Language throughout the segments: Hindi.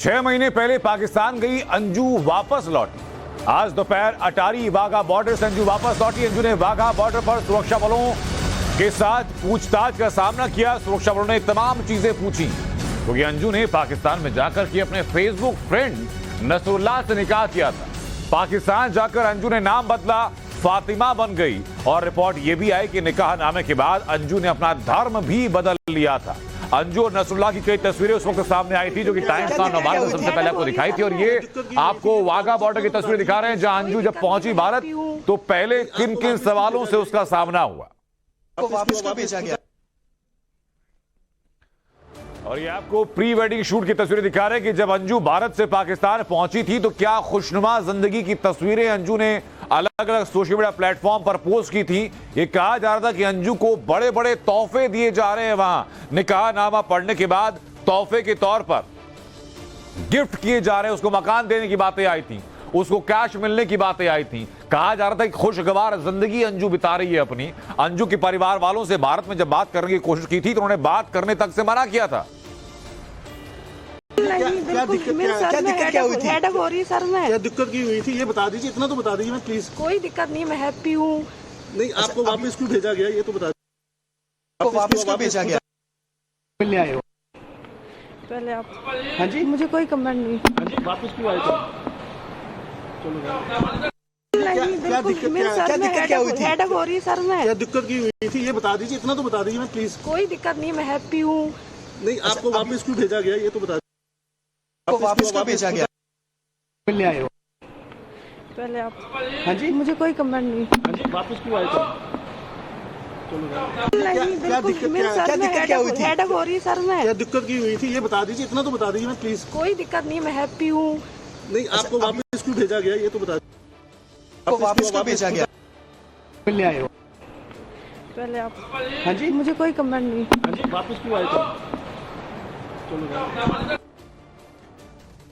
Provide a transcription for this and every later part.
6 महीने पहले पाकिस्तान गई अंजू वापस लौटी। आज दोपहर अटारी वाघा बॉर्डर से अंजू वापस लौटी। अंजू ने वाघा बॉर्डर पर सुरक्षा बलों के साथ पूछताछ का सामना किया। सुरक्षा बलों ने तमाम चीजें पूछी क्योंकि अंजू ने पाकिस्तान में जाकर के अपने फेसबुक फ्रेंड नसरुल्लाह से निकाह किया था। पाकिस्तान जाकर अंजू ने नाम बदला, फातिमा बन गई और रिपोर्ट यह भी आई कि निकाह नामे के बाद अंजू ने अपना धर्म भी बदल लिया था। अंजू और नसरुल्लाह की कई तस्वीरें उस वक्त सामने आई थी जो कि टाइम्स का नवाज ने सबसे पहले आपको दिखाई थी। और ये आपको वाघा बॉर्डर की तस्वीर दिखा रहे हैं जहां अंजू जब पहुंची भारत तो पहले किन किन सवालों से उसका सामना हुआ। वापस को भेजा गया। और ये आपको प्री वेडिंग शूट की तस्वीरें दिखा रहे हैं कि जब अंजू भारत से पाकिस्तान पहुंची थी तो क्या खुशनुमा जिंदगी की तस्वीरें अंजू ने अलग अलग सोशल मीडिया प्लेटफॉर्म पर पोस्ट की थी। ये कहा जा रहा था कि अंजू को बड़े बड़े तोहफे दिए जा रहे हैं। वहां निकाहनामा पढ़ने के बाद तोहफे के तौर पर गिफ्ट किए जा रहे हैं। उसको मकान देने की बातें आई थी, उसको कैश मिलने की बातें आई थी। कहा जा रहा था कि खुशगवार जिंदगी अंजू बिता रही है अपनी। अंजू के परिवार वालों से भारत में जब बात करने की कोशिश की थी तो उन्होंने बात करने तक से मना किया था। क्या दिक्कत हुई थी? हेडेक हो रही सर में। क्या दिक्कत की हुई थी ये बता दीजिए, इतना तो बता दीजिए मैं प्लीज। कोई दिक्कत नहीं, मैं हैप्पी हूँ। नहीं आपको वापस क्यों भेजा गया ये तो बता दीजिए। वापस क्यों भेजा गया? मिलने आए हो? पहले आप हाँ जी, मुझे कोई कमेंट नहीं। हाँ जी वापस क्यों आए थे? क्या दिक्कत क्या हुई थी? हेडेक हो रही सर में। क्या दिक्कत की हुई थी ये बता दीजिए, इतना तो बता दीजिए मैं प्लीज। कोई दिक्कत नहीं, मैं हैप्पी हूँ। नहीं आपको वापस क्यों भेजा गया ये तो बता दीजिए। वापस क्यों भेजा गया? मिलने आए हो? पहले आप हाँ जी, मुझे कोई कमेंट नहीं। हाँ जी वापस क्यों आए थे? क्या हुई थी? हेडेक हो रही सर में। क्या दिक्कत की हुई थी ये बता दीजिए, इतना तो बता दीजिए मैं प्लीज। कोई दिक्कत नहीं, मैं हैप्पी हूँ। नहीं आपको वापस क्यों भेजा गया ये तो बता दीजिए। वापस क्यों भेजा गया? मिलने आए हो? पहले आप हाँ जी, मुझे कोई कमेंट नहीं। हाँ जी वापस क्यों आए थे?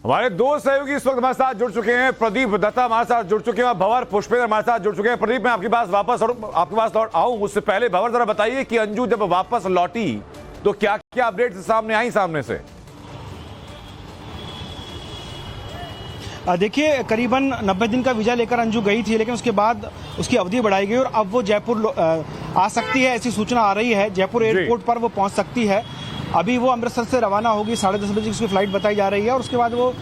हमारे दो सहयोगी इस वक्त हमारे साथ जुड़ चुके हैं। प्रदीप दत्ता हमारे साथ जुड़ चुके हैं, भंवर पुष्पेंद्र हमारे साथ जुड़ चुके हैं। प्रदीप मैं आपके पास लौट आऊं उससे पहले भंवर जरा बताइए कि अंजू जब वापस लौटी तो क्या क्या अपडेट सामने आई सामने से? देखिए करीबन 90 दिन का वीज़ा लेकर अंजू गई थी, लेकिन उसके बाद उसकी अवधि बढ़ाई गई और अब वो जयपुर आ सकती है, ऐसी सूचना आ रही है। जयपुर एयरपोर्ट पर वो पहुंच सकती है। अभी वो अमृतसर से रवाना होगी, 10:30 बजे उसकी फ्लाइट बताई जा रही है और उसके बाद वो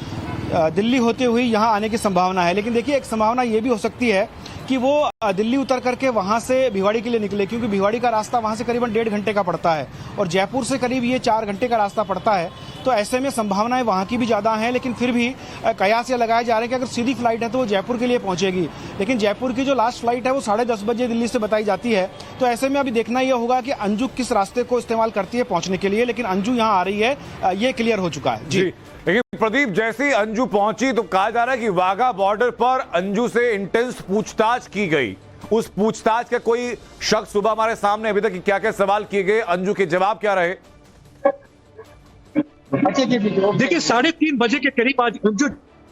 दिल्ली होते हुए यहाँ आने की संभावना है। लेकिन देखिए एक संभावना ये भी हो सकती है कि वो दिल्ली उतर करके वहाँ से भिवाड़ी के लिए निकले, क्योंकि भिवाड़ी का रास्ता वहाँ से करीबन 1.5 घंटे का पड़ता है और जयपुर से करीब ये 4 घंटे का रास्ता पड़ता है। तो ऐसे में संभावनाएं वहाँ की भी ज़्यादा हैं, लेकिन फिर भी कयास ये लगाए जा रहे हैं कि अगर सीधी फ्लाइट है तो वो जयपुर के लिए पहुँचेगी। लेकिन जयपुर की जो लास्ट फ्लाइट है वो 10:30 बजे दिल्ली से बताई जाती है। तो ऐसे में अभी देखना यह होगा कि अंजू किस रास्ते को इस्तेमाल करती है पहुँचने के लिए। लेकिन अंजू यहाँ आ रही है, ये क्लियर हो चुका है। जी लेकिन प्रदीप जैसी अंजू पहुंची तो कहा जा रहा है कि वाघा बॉर्डर पर अंजू से इंटेंस पूछताछ की गई। उस पूछताछ का कोई शख्स सुबह हमारे सामने अभी तक क्या क्या सवाल किए गए, अंजू के जवाब क्या रहे? देखिए 3:30 बजे के करीब आज अंजू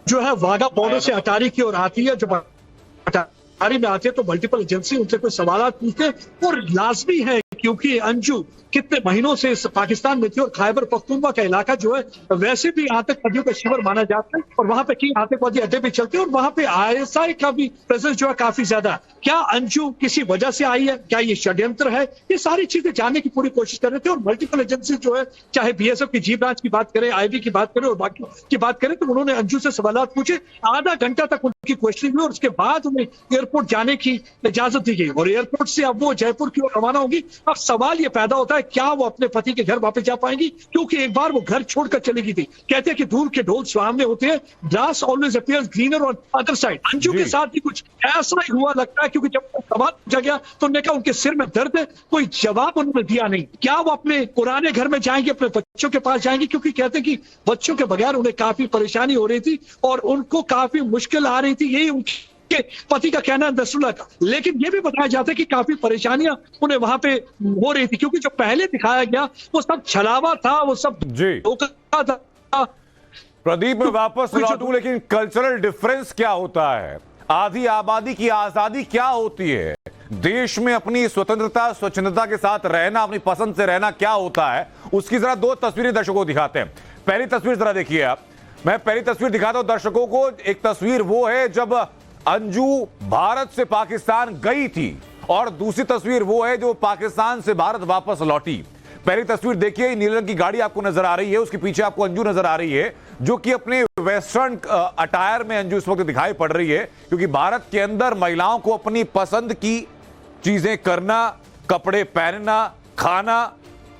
जो है वाघा बॉर्डर से अटारी की ओर आती है। जब अटारी में आते हैं तो मल्टीपल एजेंसी उनसे कुछ सवाल पूछते हैं और लाजमी है क्योंकि अंजू कितने महीनों से पाकिस्तान में थी और खैबर पख्तूनख्वा का इलाका जो है वैसे भी आतंकवादियों का शिविर माना जाता है और वहां पे कई आतंकवादी अड्डे भी चलते हैं और वहां पे ISI का भी प्रेजेंस जो है काफी ज्यादा। क्या अंजू किसी वजह से आई है, क्या ये षड्यंत्र है, ये सारी चीजें जानने की पूरी कोशिश कर रहे थे। और मल्टीपल एजेंसी जो है चाहे BSF की जी ब्रांच की बात करें, IB की बात करें और बाकी की बात करें तो उन्होंने अंजू से सवाल पूछे। आधा घंटा तक उनकी क्वेश्चनिंग हुई और उसके बाद उन्हें एयरपोर्ट जाने की इजाजत दी गई और एयरपोर्ट से अब वो जयपुर की ओर रवाना होगी। अब सवाल ये पैदा होता है क्या वो अपने पति के घर वापस जा पाएंगी, क्योंकि एक बार वो घर छोड़कर चली गई थी। कहते हैं कि दूर के ढोल सुहावने होते हैं, grass always appears greener on other side. Anju के साथ भी कुछ ऐसा ही हुआ लगता है, क्योंकि जब सवाल पूछा गया तो उन्होंने कहा उनके सिर में दर्द है, कोई जवाब उन्होंने दिया नहीं। क्या वो अपने पुराने घर में जाएंगे, अपने बच्चों के पास जाएंगे, क्योंकि कहते हैं कि बच्चों के बगैर उन्हें काफी परेशानी हो रही थी और उनको काफी मुश्किल आ रही थी, यही उनकी पति का कहना है नसरुल्लाह का। लेकिन यह भी बताया जाता है कि काफी परेशानियां उन्हें वहां पे हो रही थी, क्योंकि जो पहले दिखाया गया वो सब छलावा था, वो सब धोखा था। प्रदीप मैं वापस लौटूं, लेकिन कल्चरल डिफरेंस क्या होता है? आधी आबादी की आजादी क्या होती है? देश में अपनी स्वतंत्रता स्वच्छंदता के साथ रहना, अपनी पसंद से रहना क्या होता है, उसकी जरा 2 तस्वीरें दर्शकों को दिखाते हैं। पहली तस्वीर जरा देखिए आप। मैं पहली तस्वीर दिखाता हूं दर्शकों को। एक तस्वीर वो है जब अंजू भारत से पाकिस्तान गई थी और दूसरी तस्वीर वो है जो पाकिस्तान से भारत वापस लौटी। पहली तस्वीर देखिए, नीले रंग की गाड़ी आपको नजर आ रही है, उसके पीछे आपको अंजू नजर आ रही है जो कि अपने वेस्टर्न अटायर में अंजू इस वक्त दिखाई पड़ रही है, क्योंकि भारत के अंदर महिलाओं को अपनी पसंद की चीजें करना, कपड़े पहनना, खाना,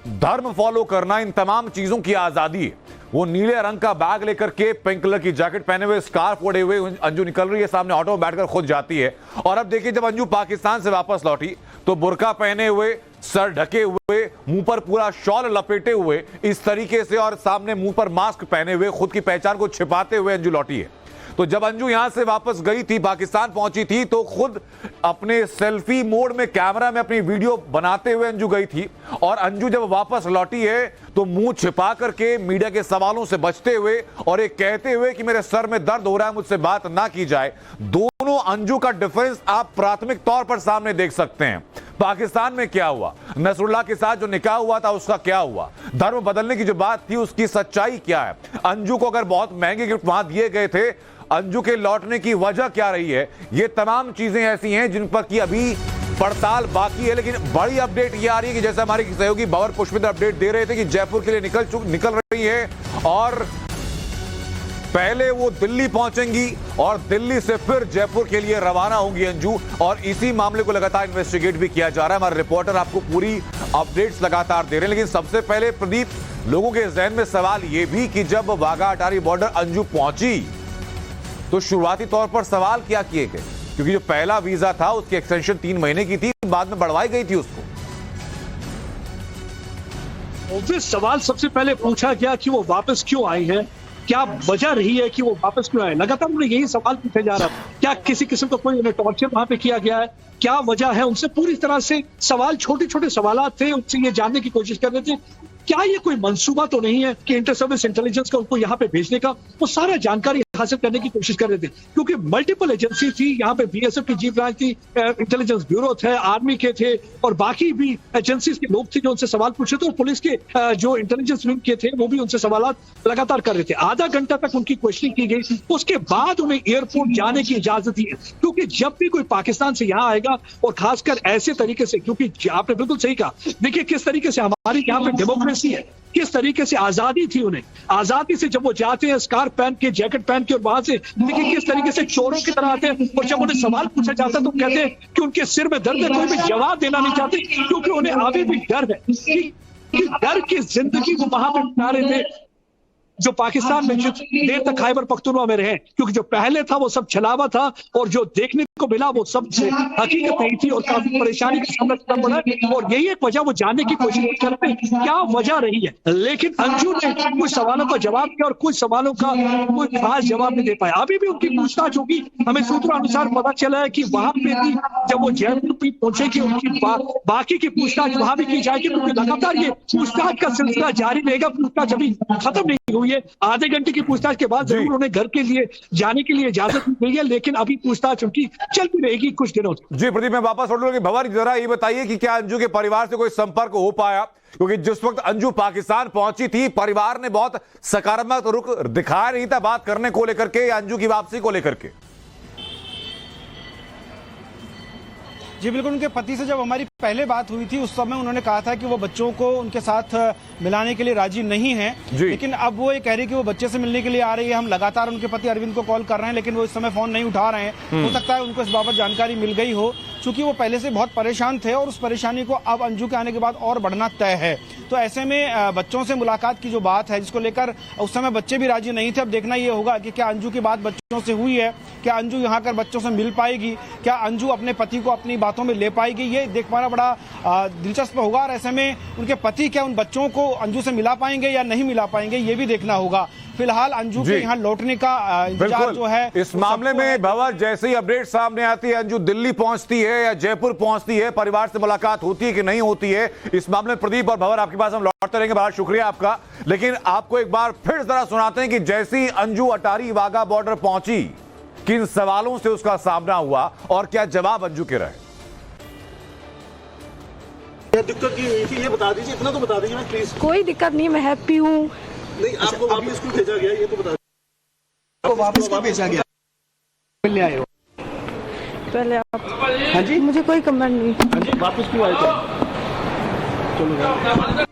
धर्म फॉलो करना, इन तमाम चीजों की आजादी है। वो नीले रंग का बैग लेकर के, पिंक कलर की जैकेट पहने हुए, स्कार्फ ओढ़े हुए अंजू निकल रही है, सामने ऑटो में बैठकर खुद जाती है। और अब देखिए, जब अंजू पाकिस्तान से वापस लौटी तो बुर्का पहने हुए, सर ढके हुए, मुंह पर पूरा शॉल लपेटे हुए इस तरीके से और सामने मुंह पर मास्क पहने हुए, खुद की पहचान को छिपाते हुए अंजू लौटी है। तो जब अंजू यहां से वापस गई थी, पाकिस्तान पहुंची थी, तो खुद अपने सेल्फी मोड में कैमरा में अपनी वीडियो बनाते हुए अंजू गई थी। और अंजू जब वापस लौटी है तो मुंह छिपा करके मीडिया के सवालों से बचते हुए और ये कहते हुए कि मेरे सर में दर्द हो रहा है, मुझसे बात ना की जाए। दोनों अंजू का डिफरेंस आप प्राथमिक तौर पर सामने देख सकते हैं। पाकिस्तान में क्या हुआ, नसरुल्लाह के साथ जो निकाह हुआ था उसका क्या हुआ, धर्म बदलने की जो बात थी उसकी सच्चाई क्या है, अंजू को अगर बहुत महंगे गिफ्ट वहां दिए गए थे, अंजू के लौटने की वजह क्या रही है, ये तमाम चीजें ऐसी हैं जिन पर कि अभी पड़ताल बाकी है। लेकिन बड़ी अपडेट ये आ रही है कि जैसे हमारे सहयोगी भंवर पुष्पिंदर अपडेट दे रहे थे कि जयपुर के लिए निकल रही है और पहले वो दिल्ली पहुंचेंगी और दिल्ली से फिर जयपुर के लिए रवाना होंगी अंजू। और इसी मामले को लगातार इन्वेस्टिगेट भी किया जा रहा है। हमारे रिपोर्टर आपको पूरी अपडेट्स लगातार दे रहे हैं। लेकिन सबसे पहले प्रदीप, लोगों के जहन में सवाल ये भी कि जब वाघा अटारी बॉर्डर अंजू पहुंची तो शुरुआती तौर पर सवाल क्या किए गए, क्योंकि जो पहला वीजा था उसकी एक्सटेंशन 3 महीने की थी, बाद में बढ़वाई गई थी उसको। ऑब्वियस सवाल सबसे पहले पूछा गया कि वो वापस क्यों आई है, क्या वजह रही है कि वो वापस क्यों आए। लगातार उन्हें यही सवाल पूछा जा रहा है, क्या किसी किस्म का कोई उन्हें टॉर्चर वहां पे किया गया है, क्या वजह है। उनसे पूरी तरह से सवाल, छोटे छोटे सवाल थे, उनसे ये जानने की कोशिश कर रहे थे क्या ये कोई मंसूबा तो नहीं है कि इंटर सर्विस इंटेलिजेंस का उनको यहाँ पे भेजने का। वो सारा जानकारी हासिल करने की कोशिश कर रहे थे, क्योंकि मल्टीपल एजेंसी थी यहाँ पे। बीएसएफ की चीफ ब्रांच थी, इंटेलिजेंस ब्यूरो थे, आर्मी के थे और बाकी भी एजेंसीज के लोग थे जो उनसे सवाल पूछे थे। और पुलिस के जो इंटेलिजेंस विंग के थे वो भी उनसे सवाल लगातार कर रहे थे। आधा घंटा तक उनकी क्वेश्चनिंग की गई। उसके बाद उन्हें एयरपोर्ट जाने की इजाजत दी है, क्योंकि जब भी कोई पाकिस्तान से यहाँ आएगा और खासकर ऐसे तरीके से, क्योंकि आपने बिल्कुल सही कहा, देखिए किस तरीके से हमारी यहाँ पे डेमोक्रेसी है, किस तरीके से आजादी थी उन्हें। आजादी से जब वो जाते हैं स्कार्फ पहन के, जैकेट पहन के, और वहां से देखिए किस तरीके से चोरों की तरह आते हैं। और जब उन्हें सवाल पूछा जाता है तो कहते हैं कि उनके सिर में दर्द है, कोई भी जवाब देना नहीं चाहते, क्योंकि उन्हें अभी भी डर है। कि डर की जिंदगी वो वहां पर बिता रहे थे जो पाकिस्तान में देर तक खैबर पख्तूनख्वा में रहे, क्योंकि जो पहले था वो सब छलावा था और जो देखने को मिला वो सब हकीकत नहीं थी और काफी परेशानी का सामना करना पड़ा। और यही एक वजह वो जानने की कोशिश करते हैं क्या वजह रही है। लेकिन अंजू ने कुछ सवालों का जवाब दिया और कुछ सवालों का कोई खास जवाब नहीं दे पाया। अभी भी उनकी पूछताछ होगी। हमें सूत्रों अनुसार पता चला है कि वहां पे भी जब वो जयपुर भी पहुंचेगी उनकी बाकी की पूछताछ वहां भी की जाएगी, क्योंकि लगातार ये पूछताछ का सिलसिला जारी रहेगा। पूछताछ अभी खत्म नहीं हुई है। आधे घंटे की पूछताछ के बाद जरूर उन्हें घर के लिए जाने के लिए इजाजत मिली है, लेकिन अभी पूछताछ उनकी चलती रहेगी कुछ दिनों तक। जी प्रदीप, मैं वापस लौट लूंगा। भंवर, जरा ये बताइए कि क्या अंजू के परिवार से कोई संपर्क हो पाया, क्योंकि जिस वक्त अंजू पाकिस्तान पहुंची थी परिवार ने बहुत सकारात्मक रुख दिखाया नहीं था बात करने को लेकर के या अंजू की वापसी को लेकर के। जी बिल्कुल, उनके पति से जब हमारी पहले बात हुई थी उस समय उन्होंने कहा था कि वो बच्चों को उनके साथ मिलाने के लिए राजी नहीं है, लेकिन अब वो ये कह रही है कि वो बच्चे से मिलने के लिए आ रही है। हम लगातार उनके पति अरविंद को कॉल कर रहे हैं, लेकिन वो इस समय फोन नहीं उठा रहे हैं। हो सकता है उनको इस बाबत जानकारी मिल गई हो, चूंकि वो पहले से बहुत परेशान थे और उस परेशानी को अब अंजू के आने के बाद और बढ़ना तय है। तो ऐसे में बच्चों से मुलाकात की जो बात है, जिसको लेकर उस समय बच्चे भी राजी नहीं थे। अब देखना ये होगा कि क्या अंजू की बात बच्चों से हुई है, क्या अंजू यहाँ कर बच्चों से मिल पाएगी, क्या अंजू अपने पति को अपनी बातों में ले पाएगी, ये देख पाना बड़ा दिलचस्प होगा। और ऐसे में उनके पति क्या उन बच्चों को अंजू से मिला पाएंगे या नहीं मिला पाएंगे, ये भी देखना होगा। फिलहाल अंजू के यहाँ लौटने का इंतजार जो है इस मामले में भंवर, जैसे ही अपडेट सामने आती है, अंजू दिल्ली पहुंचती है या जयपुर पहुंचती है, परिवार से मुलाकात होती है कि नहीं होती है, इस मामले में प्रदीप और भंवर आपके पास हम लौटते रहेंगे। बहुत शुक्रिया आपका। लेकिन आपको एक बार फिर जरा सुनाते हैं कि जैसे ही अंजू अटारी वाघा बॉर्डर पहुंची, किन सवालों से उसका सामना हुआ और क्या जवाब अंजू के रहे। क्या दिक्कत की हुई थी ये बता दीजिए, इतना तो बता दीजिए प्लीज। कोई दिक्कत नहीं, मैं हैप्पी हूँ। नहीं, आपको वापस क्यों भेजा गया ये तो बता दीजिए। को वापस क्यों भेजा गया? मिलने आए हो? पहले आप हाँ जी, मुझे कोई कमेंट नहीं। वापस क्यों आए थे? चलो